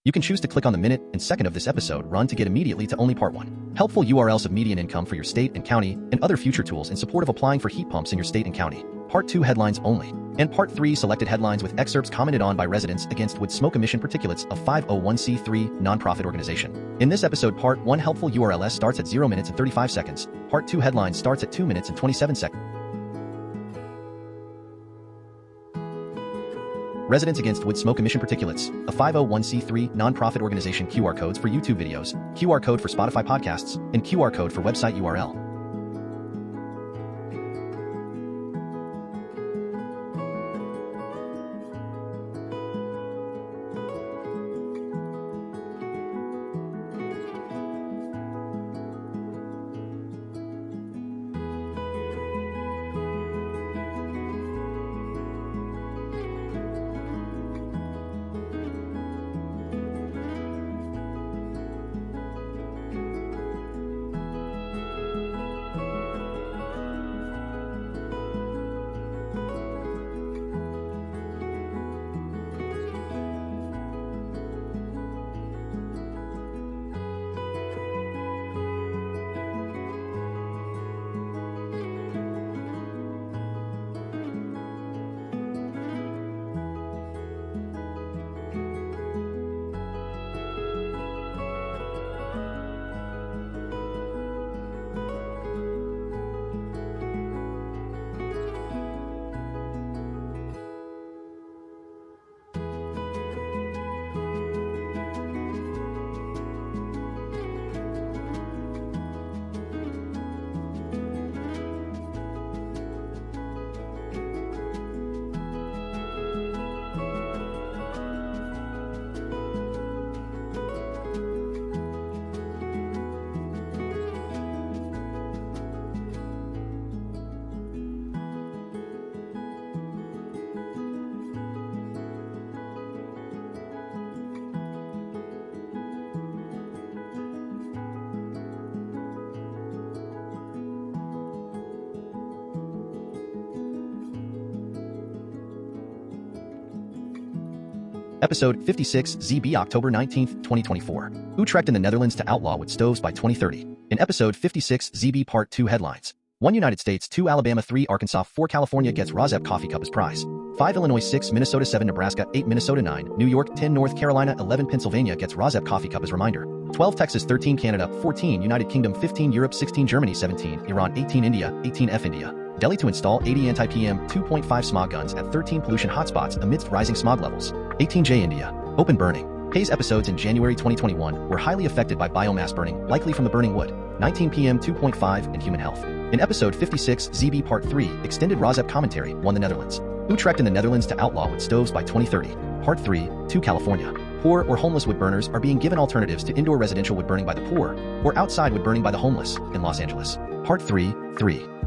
You can choose to click on the minute and second of this episode run to get immediately to only part 1. Helpful URLs of median income for your state and county, and other future tools in support of applying for heat pumps in your state and county. Part 2 headlines only. And Part 3 selected headlines with excerpts commented on by residents against wood smoke emission particulates of 501c3 nonprofit organization. In this episode, Part 1 helpful URLs starts at 0 minutes and 35 seconds. Part 2 headlines starts at 2 minutes and 27 seconds. Residents Against Wood Smoke Emission Particulates, a 501c3 nonprofit organization. QR codes for YouTube videos, QR code for Spotify podcasts, and QR code for website URL. Episode 56 ZB October 19, 2024. Utrecht in the Netherlands to outlaw wood stoves by 2030. In Episode 56 ZB Part 2 headlines. 1 United States, 2 Alabama, 3 Arkansas, 4 California gets RAWSEP Coffee Cup as prize. 5 Illinois, 6 Minnesota, 7 Nebraska, 8 Minnesota, 9 New York, 10 North Carolina, 11 Pennsylvania gets RAWSEP Coffee Cup as reminder. 12 Texas, 13 Canada, 14 United Kingdom, 15 Europe, 16 Germany, 17 Iran, 18 India, 18 F India. Delhi to install 80 AntiPM2.5 Smog Guns at 13 pollution hotspots amidst rising smog levels. 18J India. Open burning. Haze episodes in January 2021 were highly affected by biomass burning, likely from the burning wood. 19 PM2.5 and human health. In Episode 56 ZB Part 3, extended RAWSEP Commentary, 1 the Netherlands. Utrecht in the Netherlands to outlaw wood stoves by 2030. Part 3, 2 California. Poor or homeless wood burners are being given alternatives to indoor residential wood burning by the poor, or outside wood burning by the homeless, in Los Angeles. Part 3,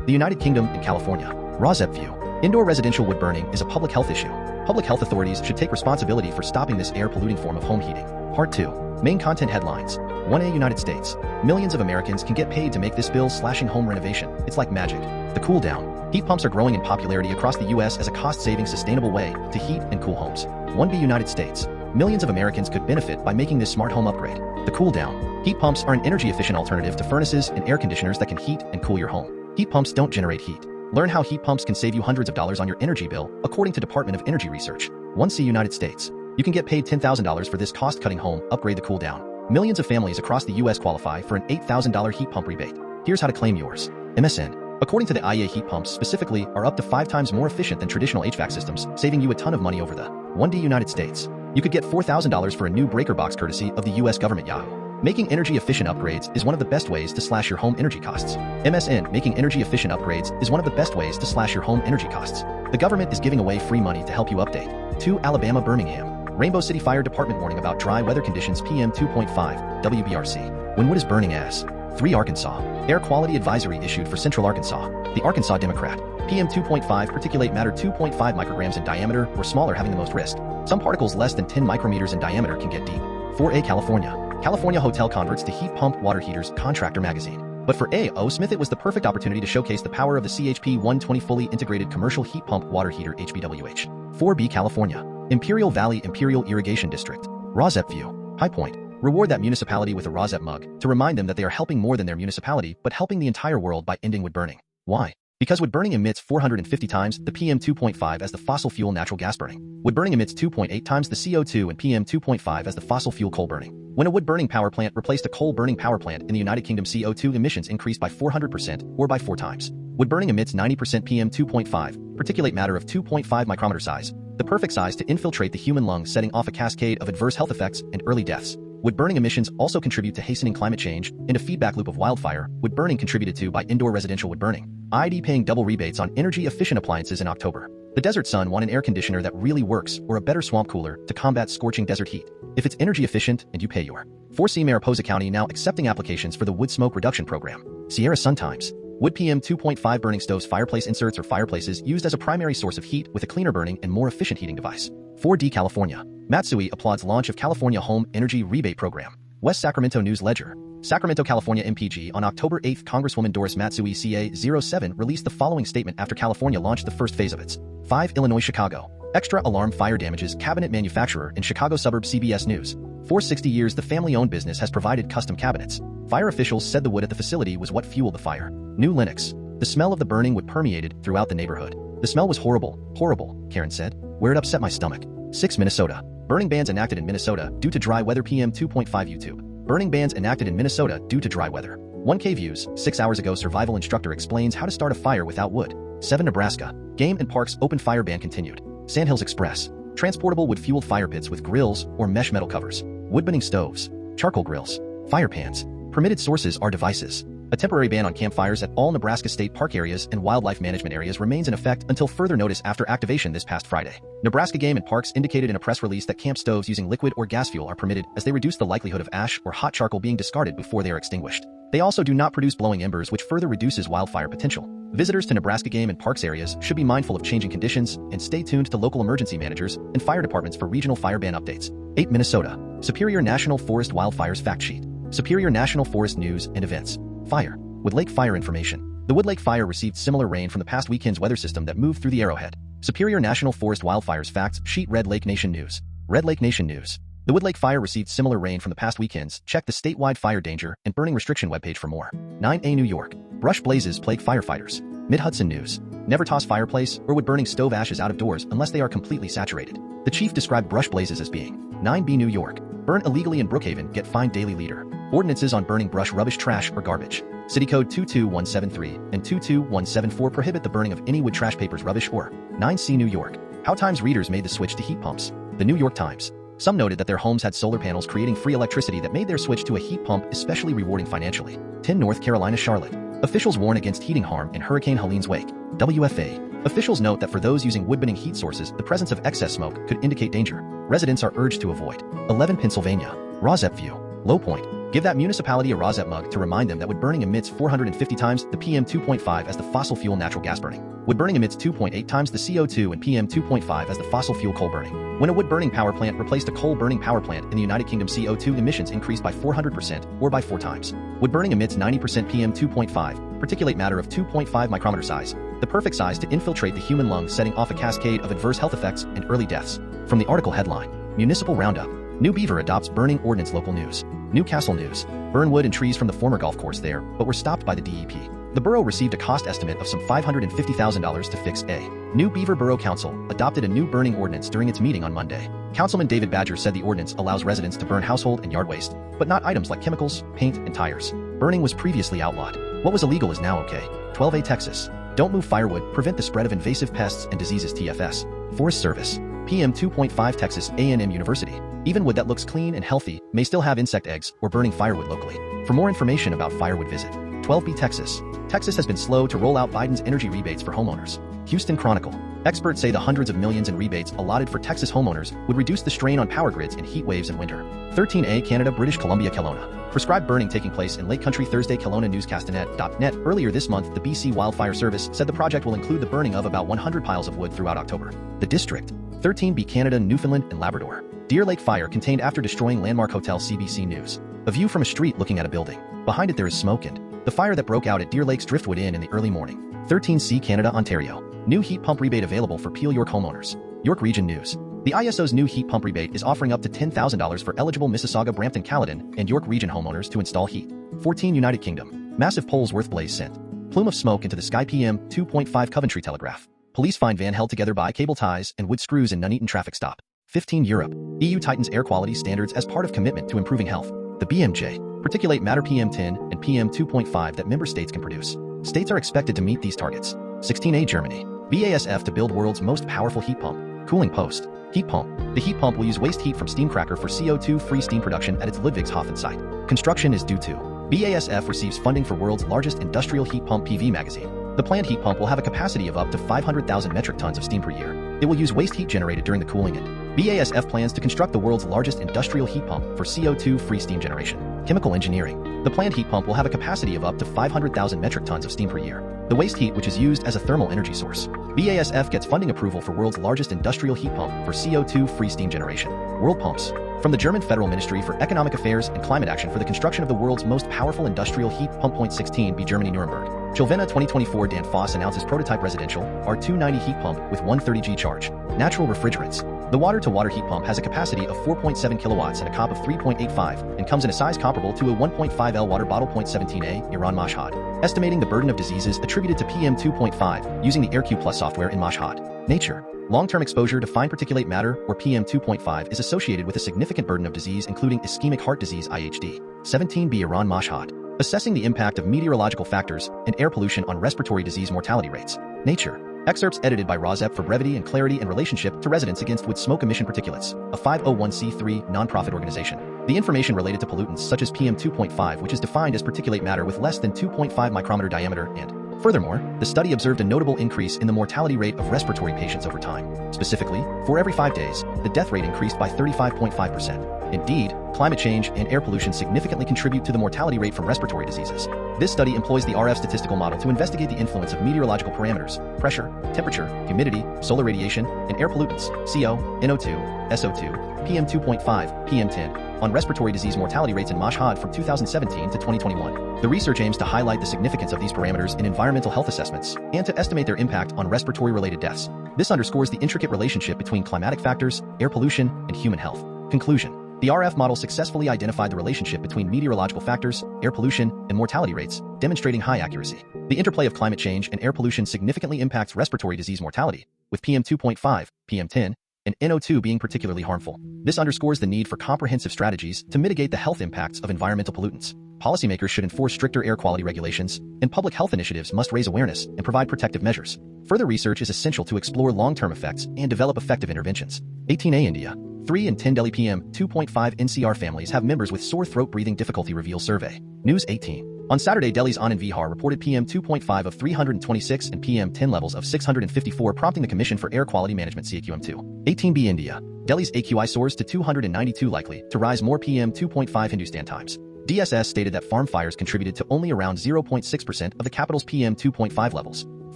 the United Kingdom and California. RAWSEP View. Indoor residential wood burning is a public health issue. Public health authorities should take responsibility for stopping this air-polluting form of home heating. Part 2. Main content headlines. 1A United States. Millions of Americans can get paid to make this bill slashing home renovation. It's like magic. The cool down. Heat pumps are growing in popularity across the U.S. as a cost-saving, sustainable way to heat and cool homes. 1B United States. Millions of Americans could benefit by making this smart home upgrade. The cool down. Heat pumps are an energy-efficient alternative to furnaces and air conditioners that can heat and cool your home. Heat pumps don't generate heat. Learn how heat pumps can save you hundreds of dollars on your energy bill, according to Department of Energy Research. 1C United States. You can get paid $10,000 for this cost-cutting home upgrade. The cool down. Millions of families across the U.S. qualify for an $8,000 heat pump rebate. Here's how to claim yours. MSN. According to the IEA, heat pumps specifically are up to 5 times more efficient than traditional HVAC systems, saving you a ton of money over the 1D United States. You could get $4,000 for a new breaker box courtesy of the U.S. government. Yahoo. Making energy-efficient upgrades is one of the best ways to slash your home energy costs. MSN. Making energy-efficient upgrades is one of the best ways to slash your home energy costs. The government is giving away free money to help you update. 2 Alabama Birmingham. Rainbow City Fire Department warning about dry weather conditions. PM2.5, WBRC. When wood is burning as. 3 Arkansas. Air quality advisory issued for Central Arkansas. The Arkansas Democrat. PM2.5 particulate matter 2.5 micrograms in diameter or smaller having the most risk. Some particles less than 10 micrometers in diameter can get deep. 4A California. California hotel converts to heat pump water heaters. Contractor magazine. But for A.O. Smith, it was the perfect opportunity to showcase the power of the CHP120 fully integrated commercial heat pump water heater HPWH. 4B California. Imperial Valley Imperial Irrigation District. RAWSEP View. High Point. Reward that municipality with a RAWSEP mug to remind them that they are helping more than their municipality but helping the entire world by ending wood burning. Why? Because wood burning emits 450 times the PM2.5 as the fossil fuel natural gas burning. Wood burning emits 2.8 times the CO2 and PM2.5 as the fossil fuel coal burning. When a wood burning power plant replaced a coal burning power plant in the United Kingdom, CO2 emissions increased by 400% or by 4 times. Wood burning emits 90% PM2.5, particulate matter of 2.5 micrometer size, the perfect size to infiltrate the human lung, setting off a cascade of adverse health effects and early deaths. Wood burning emissions also contribute to hastening climate change and a feedback loop of wildfire. Wood burning contributed to by indoor residential wood burning. ID paying double rebates on energy-efficient appliances in October. The desert sun want an air conditioner that really works or a better swamp cooler to combat scorching desert heat. If it's energy efficient and you pay your. 4C Mariposa County now accepting applications for the wood smoke reduction program. Sierra Sun Times. Wood PM2.5 burning stoves, fireplace inserts or fireplaces used as a primary source of heat with a cleaner burning and more efficient heating device. 4D California. Matsui applauds launch of California Home Energy Rebate Program. West Sacramento News Ledger. Sacramento, California MPG. On October 8, Congresswoman Doris Matsui CA07 released the following statement after California launched the first phase of its 5 Illinois Chicago extra alarm fire damages cabinet manufacturer in Chicago suburb. CBS News. For 60 years the family-owned business has provided custom cabinets. Fire officials said the wood at the facility was what fueled the fire. New Linux. The smell of the burning wood permeated throughout the neighborhood. The smell was horrible, Karen said, where it upset my stomach. 6 Minnesota. Burning bans enacted in Minnesota due to dry weather. PM2.5 YouTube. Burning bans enacted in Minnesota due to dry weather. 1K views. 6 hours ago survival instructor explains how to start a fire without wood. 7 Nebraska. Game and Parks open fire ban continued. Sandhills Express. Transportable wood-fueled fire pits with grills or mesh metal covers. Wood burning stoves. Charcoal grills. Fire pans. Permitted sources are devices. A temporary ban on campfires at all Nebraska state park areas and wildlife management areas remains in effect until further notice after activation this past Friday. Nebraska Game and Parks indicated in a press release that camp stoves using liquid or gas fuel are permitted as they reduce the likelihood of ash or hot charcoal being discarded before they are extinguished. They also do not produce blowing embers, which further reduces wildfire potential. Visitors to Nebraska Game and Parks areas should be mindful of changing conditions and stay tuned to local emergency managers and fire departments for regional fire ban updates. 8 Minnesota. Superior National Forest Wildfires Fact Sheet. Superior National Forest News and Events. Fire. Wood Lake Fire information. The Wood Lake Fire received similar rain from the past weekend's weather system that moved through the Arrowhead. Superior National Forest Wildfires Facts Sheet. Red Lake Nation News. Red Lake Nation News. The Wood Lake Fire received similar rain from the past weekends. Check the statewide fire danger and burning restriction webpage for more. 9A New York. Brush blazes plague firefighters. Mid-Hudson News. Never toss fireplace or wood burning stove ashes out of doors unless they are completely saturated. The chief described brush blazes as being 9B New York. Burn illegally in Brookhaven, get fined daily leader. Ordinances on burning brush, rubbish, trash, or garbage. City Code 22173 and 22174 prohibit the burning of any wood, trash, papers, rubbish, or 9C New York. How Times readers made the switch to heat pumps. The New York Times. Some noted that their homes had solar panels creating free electricity that made their switch to a heat pump especially rewarding financially. 10 North Carolina Charlotte. Officials warn against heating harm in Hurricane Helene's wake. WFA. Officials note that for those using wood-burning heat sources, the presence of excess smoke could indicate danger. Residents are urged to avoid. 11 Pennsylvania. RAWSEP View. Low Point. Give that municipality a RAWSEP mug to remind them that wood burning emits 450 times the PM2.5 as the fossil fuel natural gas burning. Wood burning emits 2.8 times the CO2 and PM2.5 as the fossil fuel coal burning. When a wood burning power plant replaced a coal burning power plant in the United Kingdom, CO2 emissions increased by 400% or by 4 times. Wood burning emits 90% PM2.5, particulate matter of 2.5 micrometer size, the perfect size to infiltrate the human lung, setting off a cascade of adverse health effects and early deaths. From the article headline, Municipal Roundup. New Beaver adopts burning ordinance. Local news. Newcastle News. Burn wood and trees from the former golf course there, but were stopped by the DEP. The borough received a cost estimate of some $550,000 to fix a. New Beaver Borough Council adopted a new burning ordinance during its meeting on Monday. Councilman David Badger said the ordinance allows residents to burn household and yard waste, but not items like chemicals, paint, and tires. Burning was previously outlawed. What was illegal is now okay. 12A Texas. Don't move firewood, prevent the spread of invasive pests and diseases. TFS. Forest Service. PM2.5 Texas A&M University. Even wood that looks clean and healthy may still have insect eggs or burning firewood locally. For more information about firewood, visit 12B Texas. Texas has been slow to roll out Biden's energy rebates for homeowners. Houston Chronicle. Experts say the hundreds of millions in rebates allotted for Texas homeowners would reduce the strain on power grids in heat waves in winter. 13A Canada, British Columbia, Kelowna. Prescribed burning taking place in Lake Country Thursday. Kelowna Newscastanet.net. Earlier this month, the BC Wildfire Service said the project will include the burning of about 100 piles of wood throughout October. The District. 13B Canada, Newfoundland, and Labrador. Deer Lake fire contained after destroying landmark hotel. CBC News. A view from a street looking at a building. Behind it there is smoke and the fire that broke out at Deer Lake's Driftwood Inn in the early morning. 13C Canada, Ontario. New heat pump rebate available for Peel York homeowners. York Region News. The ISO's new heat pump rebate is offering up to $10,000 for eligible Mississauga, Brampton, Caledon, and York region homeowners to install heat. 14 United Kingdom. Massive poles worth blaze sent. Plume of smoke into the sky. PM2.5 Coventry Telegraph. Police find van held together by cable ties and wood screws in Nuneaton traffic stop. 15 Europe. EU tightens air quality standards as part of commitment to improving health. The BMJ. Particulate matter PM10 and PM2.5 that member states can produce. States are expected to meet these targets. 16A Germany. BASF to build world's most powerful heat pump. Cooling post. Heat pump. The heat pump will use waste heat from steam cracker for CO2-free steam production at its Ludwigshafen site. Construction is due to. BASF receives funding for world's largest industrial heat pump PV magazine. The planned heat pump will have a capacity of up to 500,000 metric tons of steam per year. It will use waste heat generated during the cooling end. BASF plans to construct the world's largest industrial heat pump for CO2-free steam generation. Chemical engineering. The planned heat pump will have a capacity of up to 500,000 metric tons of steam per year. The waste heat which is used as a thermal energy source. BASF gets funding approval for world's largest industrial heat pump for CO2-free steam generation. World Pumps. From the German Federal Ministry for Economic Affairs and Climate Action for the construction of the world's most powerful industrial heat pump. 16b Germany Nuremberg. Chilvena 2024 Dan Foss announces prototype residential R290 heat pump with 130G charge. Natural refrigerants. The water-to-water heat pump has a capacity of 4.7 kilowatts and a COP of 3.85 and comes in a size comparable to a 1.5L water bottle. 17a Iran Mashhad. Estimating the burden of diseases attributed to PM2.5 using the AirQ Plus software in Mashhad. Nature. Long-term exposure to fine particulate matter, or PM2.5, is associated with a significant burden of disease including ischemic heart disease IHD. 17b Iran Mashhad. Assessing the impact of meteorological factors and air pollution on respiratory disease mortality rates. Nature. Excerpts edited by RAWSEP for brevity and clarity in relationship to Residents Against Wood Smoke Emission Particulates, a 501c3 nonprofit organization. The information related to pollutants such as PM2.5, which is defined as particulate matter with less than 2.5 micrometer diameter, and furthermore, the study observed a notable increase in the mortality rate of respiratory patients over time. Specifically, for every 5 days, the death rate increased by 35.5%. Indeed, climate change and air pollution significantly contribute to the mortality rate from respiratory diseases. This study employs the RF statistical model to investigate the influence of meteorological parameters, pressure, temperature, humidity, solar radiation, and air pollutants, CO, NO2, SO2, PM2.5, PM10, on respiratory disease mortality rates in Mashhad from 2017 to 2021. The research aims to highlight the significance of these parameters in environmental health assessments and to estimate their impact on respiratory-related deaths. This underscores the intricate relationship between climatic factors, air pollution, and human health. Conclusion. The RF model successfully identified the relationship between meteorological factors, air pollution, and mortality rates, demonstrating high accuracy. The interplay of climate change and air pollution significantly impacts respiratory disease mortality, with PM2.5, PM10, and NO2 being particularly harmful. This underscores the need for comprehensive strategies to mitigate the health impacts of environmental pollutants. Policymakers should enforce stricter air quality regulations, and public health initiatives must raise awareness and provide protective measures. Further research is essential to explore long-term effects and develop effective interventions. 18A India. 3 in 10 Delhi PM2.5 NCR families have members with sore throat breathing difficulty reveal survey. News 18. On Saturday, Delhi's Anand Vihar reported PM2.5 of 326 and PM10 levels of 654, prompting the Commission for Air Quality Management CAQM2. 18B India. Delhi's AQI soars to 292, likely to rise more PM2.5 Hindustan Times. DSS stated that farm fires contributed to only around 0.6% of the capital's PM2.5 levels.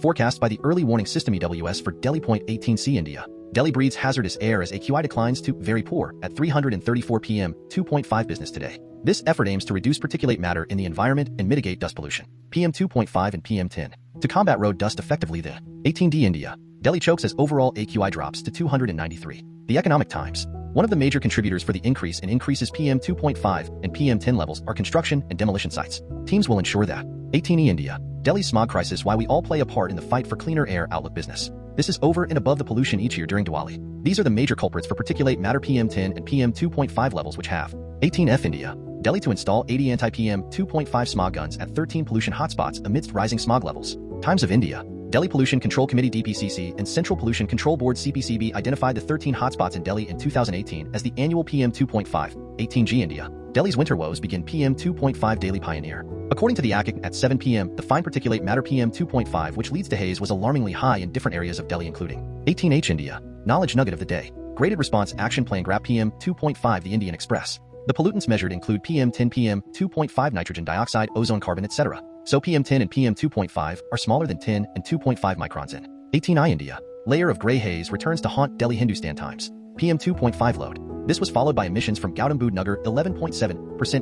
Forecast by the Early Warning System EWS for Delhi. 18C India. Delhi breathes hazardous air as AQI declines to very poor at 334 PM2.5 business today. This effort aims to reduce particulate matter in the environment and mitigate dust pollution. PM2.5 and PM10. To combat road dust effectively, the 18D India. Delhi chokes as overall AQI drops to 293. The Economic Times. One of the major contributors for the increase in increases PM2.5 and PM10 levels are construction and demolition sites. Teams will ensure that. 18E India. Delhi's smog crisis, why we all play a part in the fight for cleaner air outlook business. This is over and above the pollution each year during Diwali. These are the major culprits for particulate matter PM10 and PM2.5 levels, which have. 18F India. Delhi to install 80 AntiPM2.5 guns at 13 pollution hotspots amidst rising smog levels. Times of India. Delhi Pollution Control Committee DPCC and Central Pollution Control Board CPCB identified the 13 hotspots in Delhi in 2018 as the annual PM2.5. 18G India. Delhi's winter woes begin PM2.5 daily pioneer. According to the ACIC, at 7 p.m., the fine particulate matter PM2.5, which leads to haze, was alarmingly high in different areas of Delhi, including 18H India. Knowledge nugget of the day. Graded Response Action Plan GRAP PM2.5 The Indian Express. The pollutants measured include PM10, PM2.5 nitrogen dioxide, ozone, carbon, etc. So PM10 and PM2.5 are smaller than 10 and 2.5 microns in 18I India. Layer of gray haze returns to haunt Delhi Hindustan Times. PM2.5 load. This was followed by emissions from Gautam Budh Nagar 11.7%,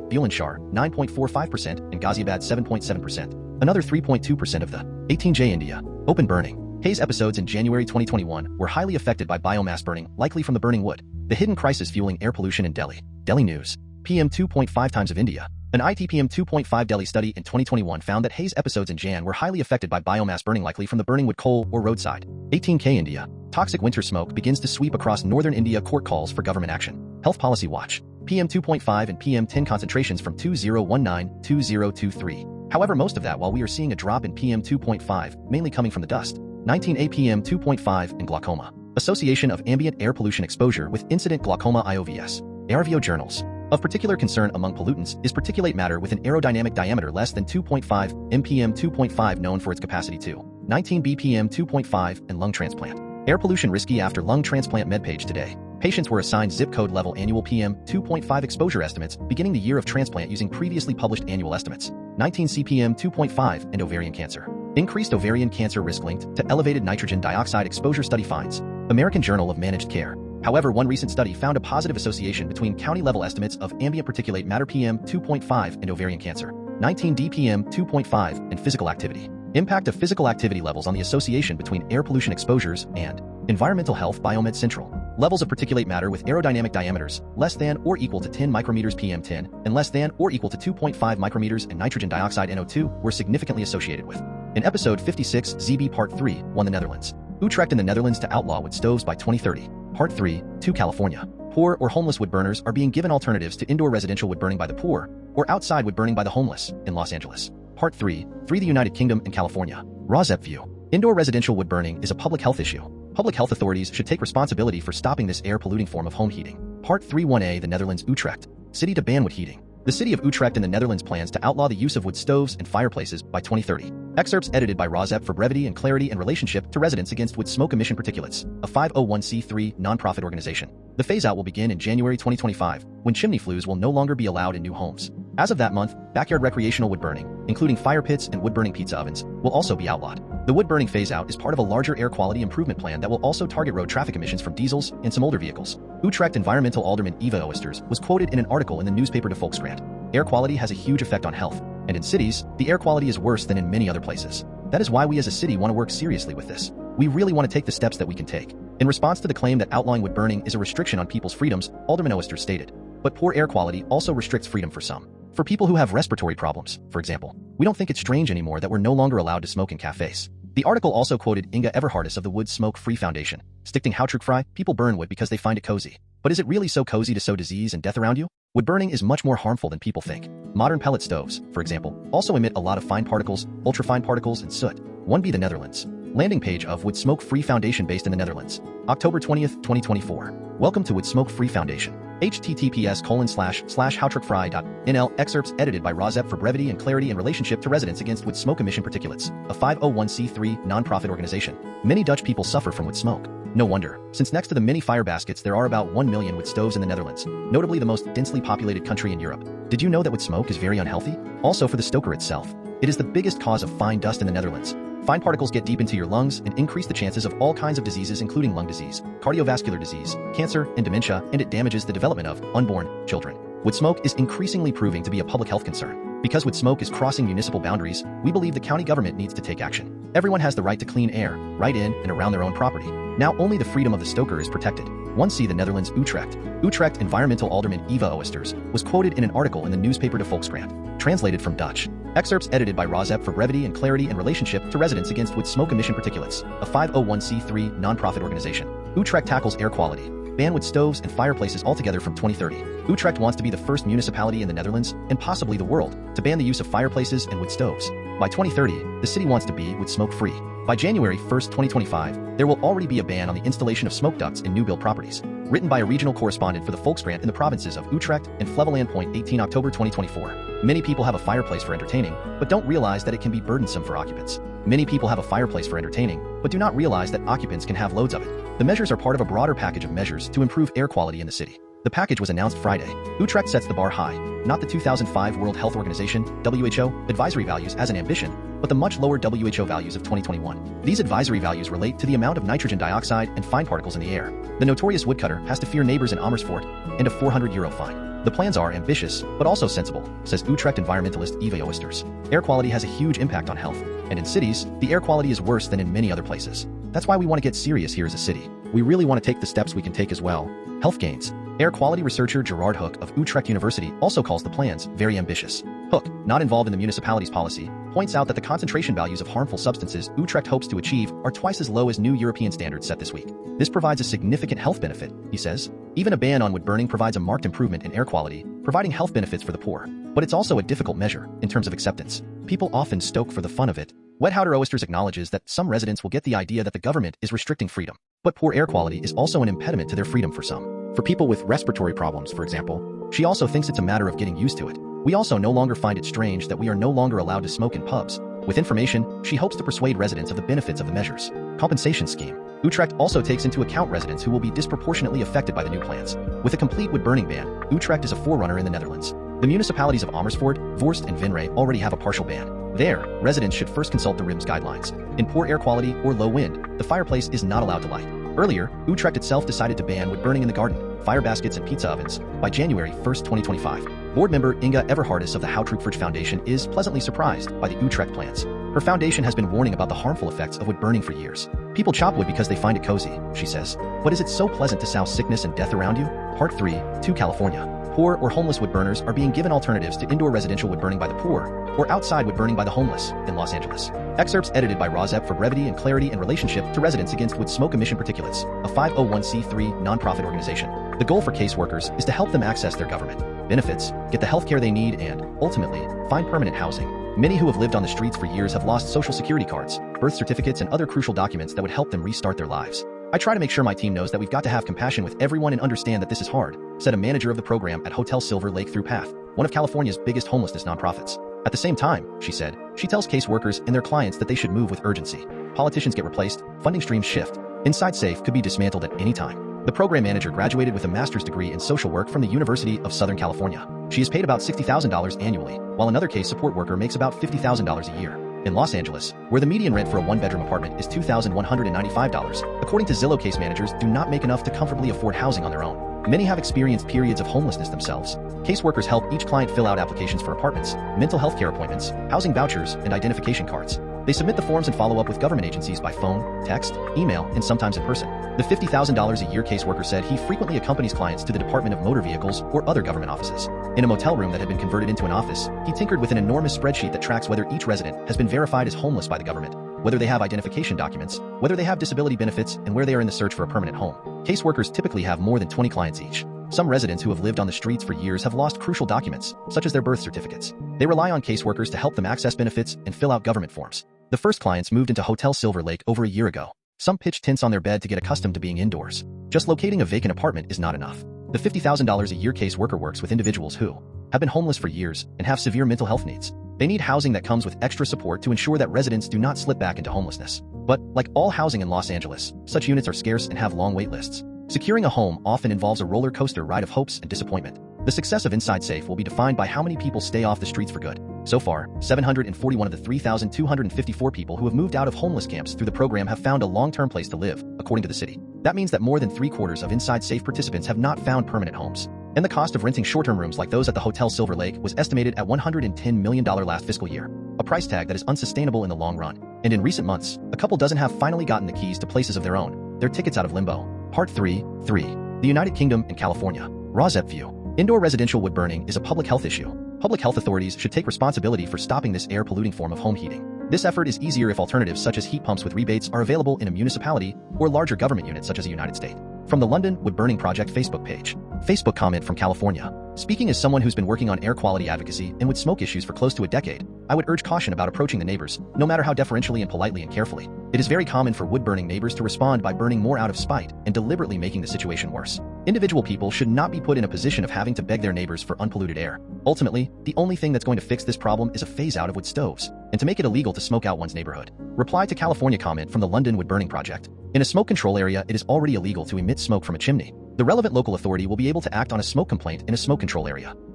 Bulandshahr 9.45%, and Ghaziabad 7.7%. Another 3.2% of the 18J India. Open burning. Haze episodes in January 2021 were highly affected by biomass burning, likely from the burning wood. The hidden crisis fueling air pollution in Delhi. Delhi News. PM2.5 times of India. An AntiPM2.5 Delhi study in 2021 found that haze episodes in Jan were highly affected by biomass burning, likely from the burning wood, coal, or roadside. 18K India. Toxic winter smoke begins to sweep across northern India. Court calls for government action. Health Policy Watch. PM2.5 and PM10 concentrations from 2019-2023. However, most of that while we are seeing a drop in PM2.5, mainly coming from the dust. 19A PM2.5 and glaucoma. Association of Ambient Air Pollution Exposure with Incident Glaucoma IOVS. ARVO Journals. Of particular concern among pollutants is particulate matter with an aerodynamic diameter less than 2.5 mpm2.5, known for its capacity to 19 bpm2.5, and lung transplant. Air pollution risky after lung transplant. MedPage Today. Patients were assigned zip code level annual PM2.5 exposure estimates beginning the year of transplant using previously published annual estimates. 19 cpm2.5 and ovarian cancer. Increased ovarian cancer risk linked to elevated nitrogen dioxide exposure, study finds. American Journal of Managed Care. However, one recent study found a positive association between county-level estimates of ambient particulate matter PM2.5 and ovarian cancer, 19 dpm2.5, and physical activity. Impact of physical activity levels on the association between air pollution exposures and environmental health. Biomed Central. Levels of particulate matter with aerodynamic diameters less than or equal to 10 micrometers PM10 and less than or equal to 2.5 micrometers and nitrogen dioxide NO2 were significantly associated with. In episode 56 ZB Part 3, 1 the Netherlands. Utrecht in the Netherlands to outlaw wood stoves by 2030. Part 3, 2 California. Poor or homeless wood burners are being given alternatives to indoor residential wood burning by the poor or outside wood burning by the homeless in Los Angeles. Part 3, 3 the United Kingdom and California. RAWSEP View. Indoor residential wood burning is a public health issue. Public health authorities should take responsibility for stopping this air polluting form of home heating. Part 3 1A the Netherlands. Utrecht. City to ban wood heating. The city of Utrecht in the Netherlands plans to outlaw the use of wood stoves and fireplaces by 2030. Excerpts edited by RAWSEP for brevity and clarity in relationship to Residents Against Wood Smoke Emission Particulates, a 501c3 nonprofit organization. The phase-out will begin in January 2025, when chimney flues will no longer be allowed in new homes. As of that month, backyard recreational wood burning, including fire pits and wood-burning pizza ovens, will also be outlawed. The wood-burning phase-out is part of a larger air quality improvement plan that will also target road traffic emissions from diesels and some older vehicles. Utrecht environmental alderman Eva Oosters was quoted in an article in the newspaper De Volkskrant. Air quality has a huge effect on health, and in cities, the air quality is worse than in many other places. That is why we as a city want to work seriously with this. We really want to take the steps that we can take. In response to the claim that outlawing wood burning is a restriction on people's freedoms, Alderman Oosters stated, but poor air quality also restricts freedom for some. For people who have respiratory problems, for example, we don't think it's strange anymore that we're no longer allowed to smoke in cafes. The article also quoted Inga Everhardis of the Wood Smoke Free Foundation. Stichting Houtruckvrij, people burn wood because they find it cozy. But is it really so cozy to sow disease and death around you? Wood burning is much more harmful than people think. Modern pellet stoves, for example, also emit a lot of fine particles, ultrafine particles, and soot. 1B the Netherlands. Landing page of Wood Smoke Free Foundation based in the Netherlands. October 20th, 2024. Welcome to Wood Smoke Free Foundation. https://houtruckvrij.nl. Excerpts edited by RAWSEP for brevity and clarity in relationship to Residents Against Wood Smoke Emission Particulates, a 501c3 nonprofit organization. Many Dutch people suffer from wood smoke. No wonder, since next to the many fire baskets there are about 1 million wood stoves in the Netherlands, notably the most densely populated country in Europe. Did you know that wood smoke is very unhealthy? Also for the stoker itself. It is the biggest cause of fine dust in the Netherlands. Fine particles get deep into your lungs and increase the chances of all kinds of diseases including lung disease, cardiovascular disease, cancer, and dementia, and it damages the development of unborn children. Wood smoke is increasingly proving to be a public health concern. Because wood smoke is crossing municipal boundaries, we believe the county government needs to take action. Everyone has the right to clean air, right in and around their own property. Now only the freedom of the stoker is protected. 1C the Netherlands. Utrecht. Utrecht environmental alderman Eva Oosters was quoted in an article in the newspaper De Volkskrant. Translated from Dutch. Excerpts edited by RAWSEP for brevity and clarity in relationship to Residents Against Wood Smoke Emission Particulates, a 501c3 nonprofit organization. Utrecht tackles air quality. Ban wood stoves and fireplaces altogether from 2030. Utrecht wants to be the first municipality in the Netherlands, and possibly the world, to ban the use of fireplaces and wood stoves. By 2030, the city wants to be wood smoke free. By January 1, 2025, there will already be a ban on the installation of smoke ducts in new build properties. Written by a regional correspondent for the Volkskrant in the provinces of Utrecht and Flevoland. 18 October 2024. Many people have a fireplace for entertaining, but don't realize that it can be burdensome for occupants. Many people have a fireplace for entertaining, but do not realize that occupants can have loads of it. The measures are part of a broader package of measures to improve air quality in the city. The package was announced Friday. Utrecht sets the bar high, not the 2005 World Health Organization (WHO) advisory values as an ambition, but the much lower WHO values of 2021. These advisory values relate to the amount of nitrogen dioxide and fine particles in the air. The notorious woodcutter has to fear neighbors in Amersfoort and a €400 fine. The plans are ambitious, but also sensible, says Utrecht environmentalist Eva Oosters. Air quality has a huge impact on health, and in cities, the air quality is worse than in many other places. That's why we want to get serious here as a city. We really want to take the steps we can take as well. Health gains. Air quality researcher Gerard Hoek of Utrecht University also calls the plans very ambitious. Hoek, not involved in the municipality's policy, points out that the concentration values of harmful substances Utrecht hopes to achieve are twice as low as new European standards set this week. This provides a significant health benefit, he says. Even a ban on wood burning provides a marked improvement in air quality, providing health benefits for the poor. But it's also a difficult measure in terms of acceptance. People often stoke for the fun of it. Wethouder Oosters acknowledges that some residents will get the idea that the government is restricting freedom. But poor air quality is also an impediment to their freedom for some. For people with respiratory problems, for example, she also thinks it's a matter of getting used to it. We also no longer find it strange that we are no longer allowed to smoke in pubs. With information, she hopes to persuade residents of the benefits of the measures. Compensation scheme. Utrecht also takes into account residents who will be disproportionately affected by the new plans. With a complete wood burning ban, Utrecht is a forerunner in the Netherlands. The municipalities of Amersfoort, Voorst and Venray already have a partial ban. There, residents should first consult the RIM's guidelines. In poor air quality or low wind, the fireplace is not allowed to light. Earlier, Utrecht itself decided to ban wood burning in the garden, fire baskets and pizza ovens by January 1, 2025. Board member Inga Everhardis of the Houtruckfridge Foundation is pleasantly surprised by the Utrecht plans. Her foundation has been warning about the harmful effects of wood burning for years. People chop wood because they find it cozy, she says. But is it so pleasant to souse sickness and death around you? Part 3, 2 California. Poor or homeless wood burners are being given alternatives to indoor residential wood burning by the poor, or outside wood burning by the homeless, in Los Angeles. Excerpts edited by RAWSEP for brevity and clarity in relationship to Residents Against Wood Smoke Emission Particulates, a 501c3 nonprofit organization. The goal for caseworkers is to help them access their government benefits, get the health care they need, and, ultimately, find permanent housing. Many who have lived on the streets for years have lost social security cards, birth certificates, and other crucial documents that would help them restart their lives. I try to make sure my team knows that we've got to have compassion with everyone and understand that this is hard, said a manager of the program at Hotel Silver Lake Through Path, one of California's biggest homelessness nonprofits. At the same time, she said, she tells caseworkers and their clients that they should move with urgency. Politicians get replaced, funding streams shift. Inside Safe could be dismantled at any time. The program manager graduated with a master's degree in social work from the University of Southern California. She is paid about $60,000 annually, while another case support worker makes about $50,000 a year. In Los Angeles, where the median rent for a one-bedroom apartment is $2,195, according to Zillow, case managers do not make enough to comfortably afford housing on their own. Many have experienced periods of homelessness themselves. Caseworkers help each client fill out applications for apartments, mental health care appointments, housing vouchers, and identification cards. They submit the forms and follow up with government agencies by phone, text, email, and sometimes in person. The $50,000 a year caseworker said he frequently accompanies clients to the Department of Motor Vehicles or other government offices. In a motel room that had been converted into an office, he tinkered with an enormous spreadsheet that tracks whether each resident has been verified as homeless by the government, whether they have identification documents, whether they have disability benefits, and where they are in the search for a permanent home. Caseworkers typically have more than 20 clients each. Some residents who have lived on the streets for years have lost crucial documents, such as their birth certificates. They rely on caseworkers to help them access benefits and fill out government forms. The first clients moved into Hotel Silver Lake over a year ago. Some pitched tents on their bed to get accustomed to being indoors. Just locating a vacant apartment is not enough. The $50,000 a year caseworker works with individuals who have been homeless for years and have severe mental health needs. They need housing that comes with extra support to ensure that residents do not slip back into homelessness. But, like all housing in Los Angeles, such units are scarce and have long wait lists. Securing a home often involves a roller coaster ride of hopes and disappointment. The success of Inside Safe will be defined by how many people stay off the streets for good. So far, 741 of the 3,254 people who have moved out of homeless camps through the program have found a long-term place to live, according to the city. That means that more than 3/4 of Inside Safe participants have not found permanent homes. And the cost of renting short-term rooms like those at the Hotel Silver Lake was estimated at $110 million last fiscal year, a price tag that is unsustainable in the long run. And in recent months, a couple dozen have finally gotten the keys to places of their own, their tickets out of limbo. Part 3, the United Kingdom and California. RAWSEP View. Indoor residential wood burning is a public health issue. Public health authorities should take responsibility for stopping this air-polluting form of home heating. This effort is easier if alternatives such as heat pumps with rebates are available in a municipality or larger government unit such as a United States. From the London Wood Burning Project Facebook page. Facebook comment from California. Speaking as someone who's been working on air quality advocacy and wood smoke issues for close to a decade, I would urge caution about approaching the neighbors, no matter how deferentially and politely and carefully. It is very common for wood burning neighbors to respond by burning more out of spite and deliberately making the situation worse. Individual people should not be put in a position of having to beg their neighbors for unpolluted air. Ultimately, the only thing that's going to fix this problem is a phase out of wood stoves, and to make it illegal to smoke out one's neighborhood. Reply to California comment from the London Wood Burning Project. In a smoke control area, it is already illegal to emit smoke from a chimney. The relevant local authority will be able to act on a smoke complaint in a smoke control area.